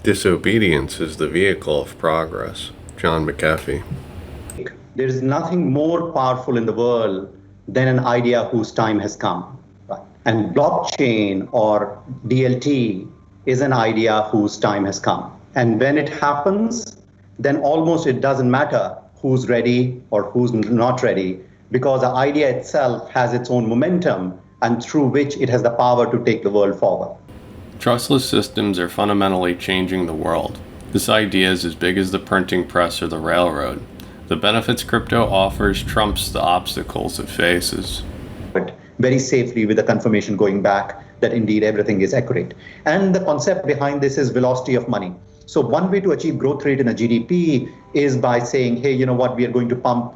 Disobedience is the vehicle of progress. John McAfee. There is nothing more powerful in the world than an idea whose time has come. Right? And blockchain or DLT is an idea whose time has come. And when it happens, then almost it doesn't matter who's ready or who's not ready, because the idea itself has its own momentum and through which it has the power to take the world forward. Trustless systems are fundamentally changing the world. This idea is as big as the printing press or the railroad. The benefits crypto offers trumps the obstacles it faces. But very safely with the confirmation going back that indeed everything is accurate. And the concept behind this is velocity of money. So one way to achieve growth rate in a GDP is by saying, hey, you know what, we are going to pump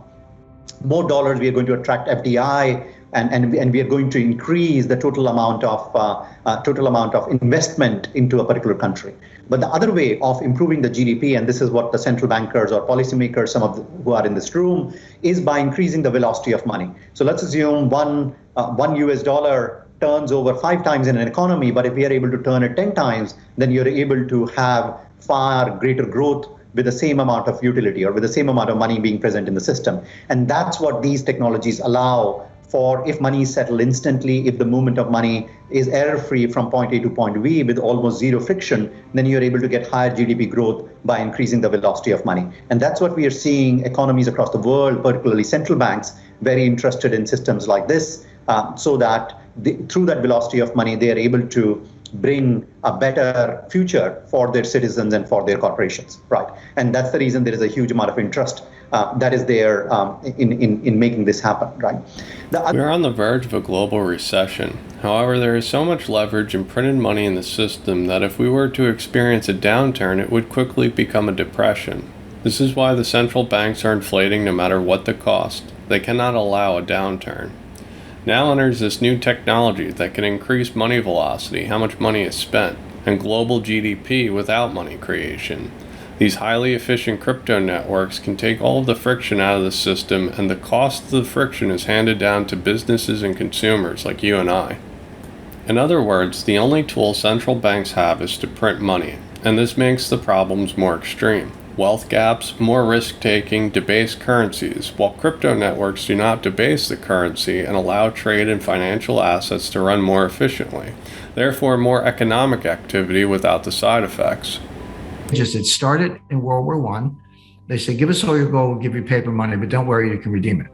more dollars, we are going to attract FDI, and we are going to increase the total amount of investment into a particular country. But the other way of improving the GDP, and this is what the central bankers or policymakers, some of who are in this room, is by increasing the velocity of money. So let's assume one US dollar turns over 5 times in an economy, but if we are able to turn it 10 times, then you're able to have far greater growth with the same amount of utility or with the same amount of money being present in the system. And that's what these technologies allow for. If money is settled instantly, if the movement of money is error-free from point A to point B with almost zero friction, then you're able to get higher GDP growth by increasing the velocity of money. And that's what we are seeing economies across the world, particularly central banks, very interested in systems like this, so that through that velocity of money, they are able to bring a better future for their citizens and for their corporations, right? And that's the reason there is a huge amount of interest that is there in making this happen, right? We're on the verge of a global recession. However, there is so much leverage and printed money in the system that if we were to experience a downturn, it would quickly become a depression. This is why the central banks are inflating no matter what the cost. They cannot allow a downturn. Now enters this new technology that can increase money velocity, how much money is spent, and global GDP without money creation. These highly efficient crypto networks can take all of the friction out of the system, and the cost of the friction is handed down to businesses and consumers like you and I. In other words, the only tool central banks have is to print money, and this makes the problems more extreme. Wealth gaps, more risk-taking, debased currencies, while crypto networks do not debase the currency and allow trade and financial assets to run more efficiently. Therefore, more economic activity without the side effects. It started in World War I. They said, give us all your gold, we'll give you paper money, but don't worry, you can redeem it.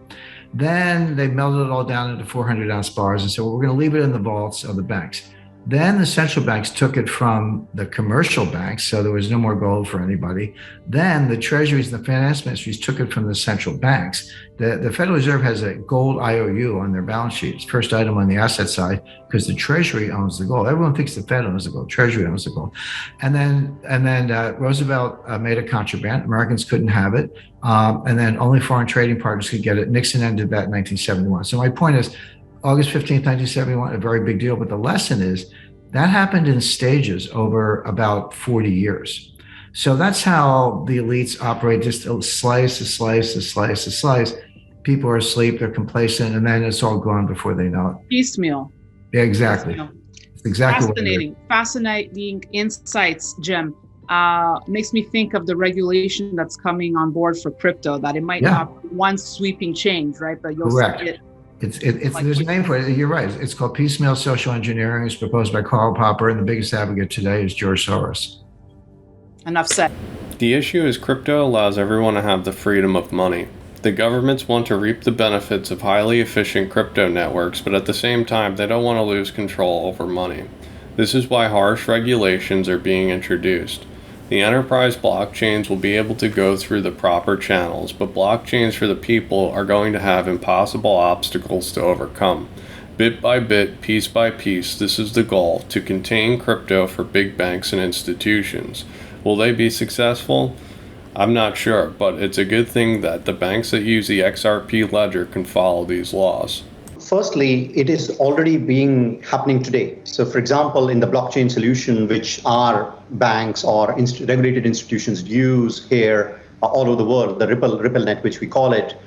Then they melted it all down into 400-ounce bars and said, well, we're going to leave it in the vaults of the banks. Then the central banks took it from the commercial banks, so there was no more gold for anybody. Then the treasuries and the finance ministries took it from the central banks. The Federal Reserve has a gold IOU on their balance sheet. It's first item on the asset side because the Treasury owns the gold. Everyone thinks the Fed owns the gold. Treasury owns the gold. And then Roosevelt made it contraband. Americans couldn't have it. And then only foreign trading partners could get it. Nixon ended that in 1971. So my point is, August 15th, 1971, a very big deal. But the lesson is that happened in stages over about 40 years. So that's how the elites operate, just a slice, a slice, a slice, a slice. People are asleep, they're complacent, and then it's all gone before they know it. Piecemeal. Yeah, exactly. Piecemeal. It's exactly Fascinating insights, Jim. Makes me think of the regulation that's coming on board for crypto, that it might not be one sweeping change, right? But you'll Correct. see it. It's there's a name for it. You're right. It's called piecemeal social engineering. It's proposed by Karl Popper, and the biggest advocate today is George Soros. Enough said. The issue is crypto allows everyone to have the freedom of money. The governments want to reap the benefits of highly efficient crypto networks, but at the same time, they don't want to lose control over money. This is why harsh regulations are being introduced. The enterprise blockchains will be able to go through the proper channels, but blockchains for the people are going to have impossible obstacles to overcome. Bit by bit, piece by piece, this is the goal, to contain crypto for big banks and institutions. Will they be successful? I'm not sure, but it's a good thing that the banks that use the XRP ledger can follow these laws. Firstly, it is already happening today. So for example, in the blockchain solution, which our banks or regulated institutions use here all over the world, the Ripple net, which we call it,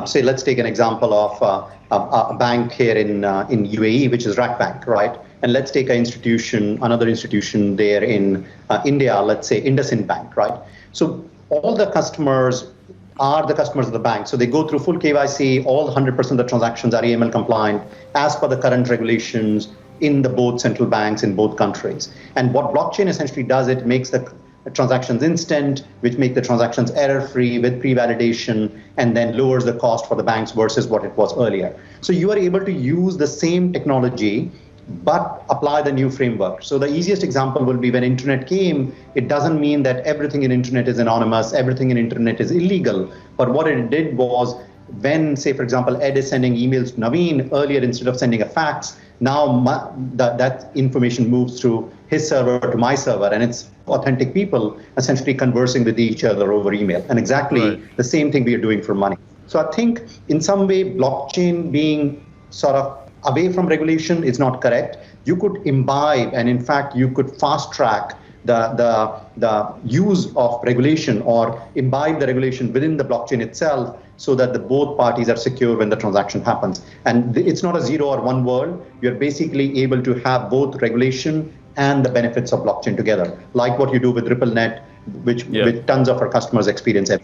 Say, let's take an example of a bank here in UAE, which is RAK Bank, right? And let's take another institution there in India, let's say IndusInd Bank, right? So all the customers are the customers of the bank. So they go through full KYC, all 100% of the transactions are AML compliant as per the current regulations in the both central banks in both countries. And what blockchain essentially does, it makes the transactions instant, which make the transactions error-free with pre-validation, and then lowers the cost for the banks versus what it was earlier. So you are able to use the same technology but apply the new framework. So the easiest example will be when internet came, it doesn't mean that everything in internet is anonymous, everything in internet is illegal. But what it did was when, say, for example, Ed is sending emails to Naveen, earlier instead of sending a fax, now that information moves through his server to my server, and it's authentic people essentially conversing with each other over email. And exactly the same thing we are doing for money. So I think in some way, blockchain being sort of away from regulation is not correct. You could imbibe, and in fact, you could fast track the use of regulation or imbibe the regulation within the blockchain itself so that the both parties are secure when the transaction happens. And it's not a 0 or 1 world. You're basically able to have both regulation and the benefits of blockchain together, like what you do with RippleNet, which tons of our customers experience it.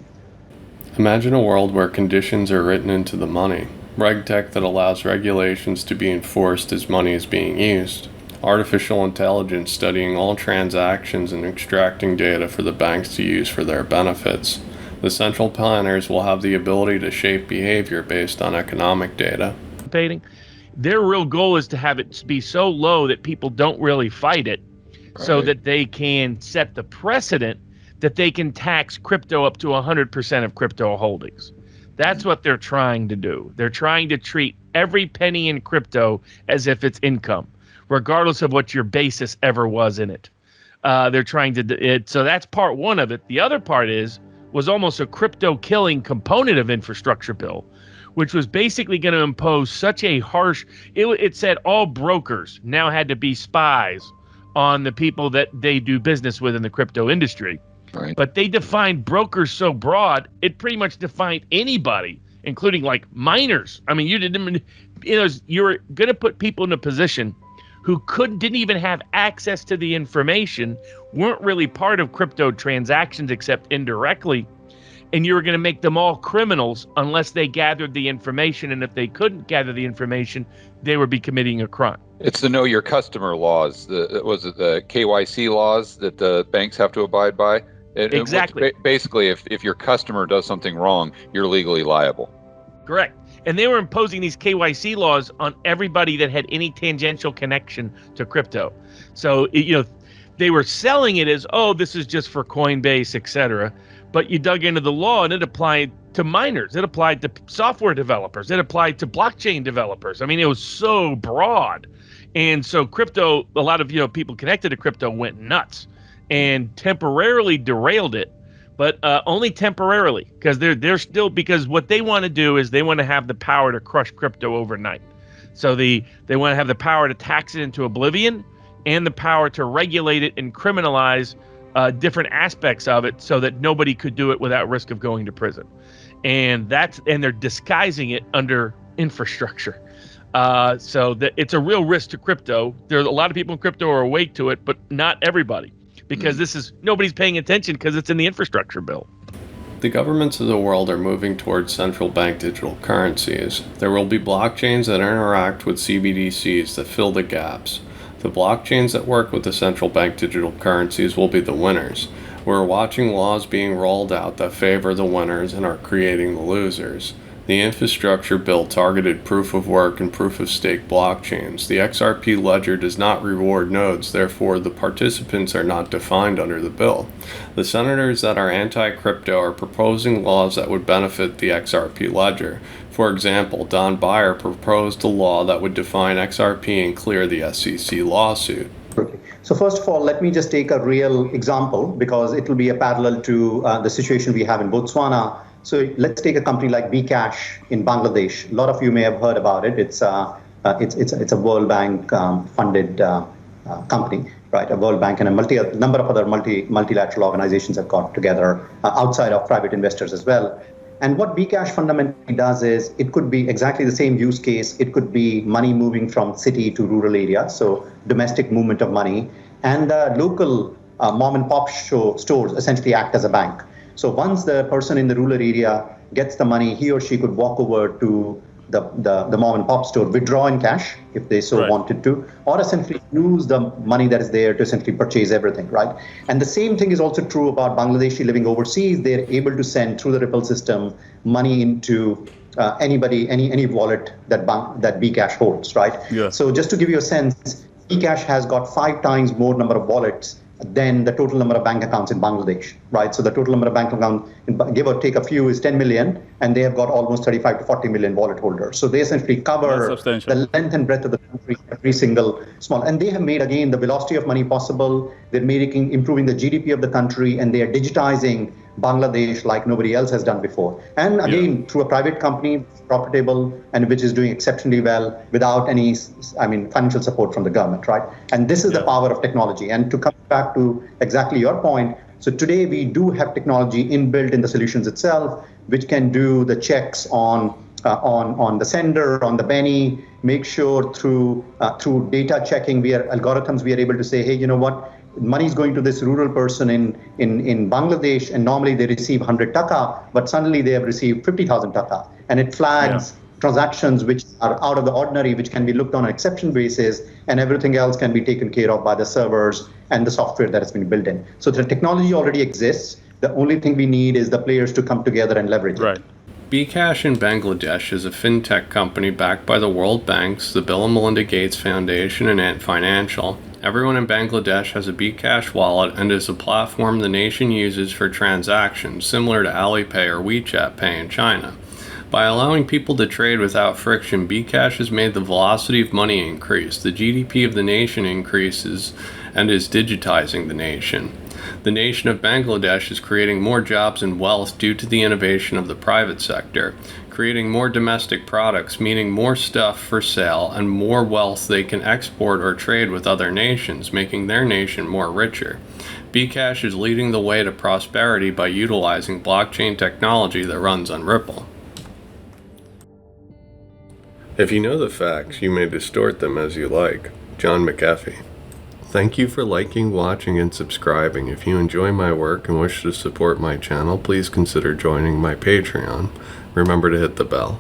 Imagine a world where conditions are written into the money. RegTech that allows regulations to be enforced as money is being used. Artificial intelligence studying all transactions and extracting data for the banks to use for their benefits. The central planners will have the ability to shape behavior based on economic data. Their real goal is to have it be so low that people don't really fight it, so that they can set the precedent that they can tax crypto up to 100% of crypto holdings. That's what they're trying to do. They're trying to treat every penny in crypto as if it's income, regardless of what your basis ever was in it. They're trying to so that's part one of it. The other part was almost a crypto killing component of infrastructure bill, which was basically going to impose such a harsh, it said all brokers now had to be spies on the people that they do business with in the crypto industry. Right. But they defined brokers so broad, it pretty much defined anybody, including like minors. I mean, you were going to put people in a position who didn't even have access to the information, weren't really part of crypto transactions except indirectly, and you were going to make them all criminals unless they gathered the information, and if they couldn't gather the information, they would be committing a crime. It's the know your customer laws. Was it the KYC laws that the banks have to abide by? Exactly. Basically, if your customer does something wrong, you're legally liable. Correct. And they were imposing these KYC laws on everybody that had any tangential connection to crypto. So, they were selling it as, oh, this is just for Coinbase, et cetera. But you dug into the law and it applied to minors. It applied to software developers. It applied to blockchain developers. I mean, it was so broad. And so crypto, a lot of people connected to crypto went nuts and temporarily derailed it, but only temporarily, because they're still, because what they want to do is they want to have the power to crush crypto overnight. So they want to have the power to tax it into oblivion and the power to regulate it and criminalize different aspects of it so that nobody could do it without risk of going to prison. And they're disguising it under infrastructure. So that it's a real risk to crypto. There's a lot of people in crypto are awake to it, but not everybody. Because nobody's paying attention because it's in the infrastructure bill. The governments of the world are moving towards central bank digital currencies. There will be blockchains that interact with CBDCs that fill the gaps. The blockchains that work with the central bank digital currencies will be the winners. We're watching laws being rolled out that favor the winners and are creating the losers. The infrastructure bill targeted proof of work and proof of stake blockchains. The XRP ledger does not reward nodes, therefore the participants are not defined under the bill. The senators that are anti-crypto are proposing laws that would benefit the XRP ledger. For example, Don Beyer proposed a law that would define XRP and clear the SEC lawsuit. Okay. So first of all, let me just take a real example because it will be a parallel to the situation we have in Botswana. So let's take a company like BCash in Bangladesh. A lot of you may have heard about it. It's a World Bank funded company, right? A World Bank and a number of other multilateral organizations have got together outside of private investors as well. And what BCash fundamentally does is it could be exactly the same use case. It could be money moving from city to rural area, so domestic movement of money. And the local mom and pop stores essentially act as a bank. So once the person in the rural area gets the money, he or she could walk over to the mom and pop store, withdraw in cash if they so wanted to, or essentially use the money that is there to essentially purchase everything, right? And the same thing is also true about Bangladeshi living overseas. They're able to send through the Ripple system money into any wallet that BCash holds, right? Yeah. So just to give you a sense, BCash has got 5 times more number of wallets than the total number of bank accounts in Bangladesh, right? So the total number of bank accounts, give or take a few, is 10 million, and they have got almost 35 to 40 million wallet holders. So they essentially cover the length and breadth of the country, every single small. And they have made, again, the velocity of money possible. They're improving the GDP of the country, and they are digitizing Bangladesh like nobody else has done before. And again, through a private company, profitable, and which is doing exceptionally well without any, financial support from the government, right? And this is the power of technology. And to come back to exactly your point, so today we do have technology inbuilt in the solutions itself, which can do the checks on the sender, on the Benny, make sure through data checking, we are able to say, hey, you know what? Money is going to this rural person in Bangladesh, and normally they receive 100 taka, but suddenly they have received 50,000 taka. And it flags transactions which are out of the ordinary, which can be looked on an exception basis, and everything else can be taken care of by the servers and the software that has been built in. So the technology already exists. The only thing we need is the players to come together and leverage it. BCash in Bangladesh is a fintech company backed by the World Banks, the Bill and Melinda Gates Foundation, and Ant Financial. Everyone in Bangladesh has a BCash wallet and is a platform the nation uses for transactions, similar to Alipay or WeChat Pay in China. By allowing people to trade without friction, BCash has made the velocity of money increase, the GDP of the nation increases, and is digitizing the nation. The nation of Bangladesh is creating more jobs and wealth due to the innovation of the private sector, creating more domestic products, meaning more stuff for sale and more wealth they can export or trade with other nations, making their nation more richer. BCash is leading the way to prosperity by utilizing blockchain technology that runs on Ripple. If you know the facts, you may distort them as you like. John McAfee. Thank you for liking, watching, and subscribing. If you enjoy my work and wish to support my channel, please consider joining my Patreon. Remember to hit the bell.